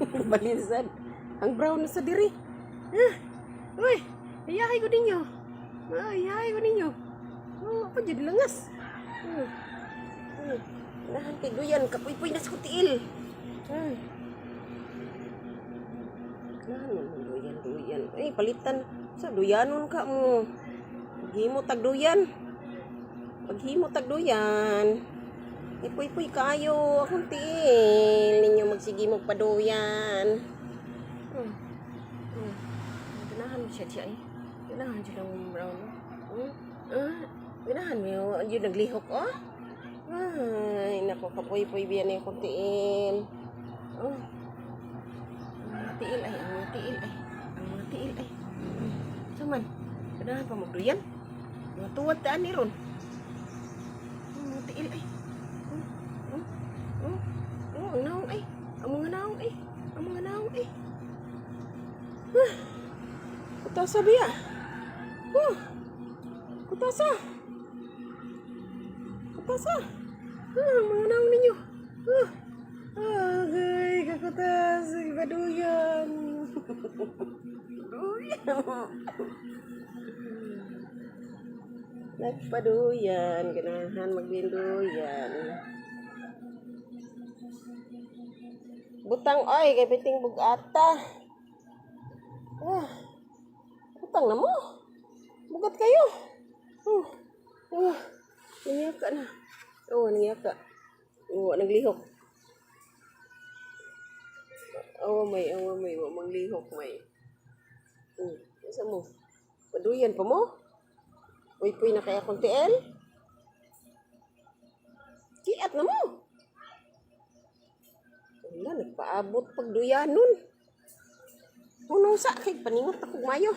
Balisan. Ang brown na sa diri. Uy, ayahay ko ninyo. Ayahay ko ninyo. Apa jadi lengas. Nahan kay duyan, kapuy-puy na sa kutiil. Nahan mo duyan. Ay, palitan. Sa duyanon ka mo. Paghimo tag duyan. Ipuy-puy kayo. Akong tiil. Ninyo magsigi magpaduyan. Ganahan mo siya eh. Ganahan siya ng brown. Ganahan mo yun naglihok Ay, nako kapuy-puy biyan eh akong tiil. Ang mga tiil ay. Saman, ganahan pa magduyan. Mga tuwad taan ni ron. Ang mga tiil ay. Ang naong ay. Ang mga naong ay. Kutasa biya. Kutasa. Ang mga naong ninyo. Agay, kakutasa. Paduyan. Nagpaduyan. Ganahan magbinduyan. Butang oy, kay piting bugata. Butang na mo. Bugat kayo. Nangiyaka na. Nangiyaka. Naglihok. May. Maglihok may. Isa mo. Paduyan pa mo? Puy-puy na kaya kong tiil? Kiat na mo. Wala, nagpaabot pagduyan nun. Punong sa kay paningot ako mayo.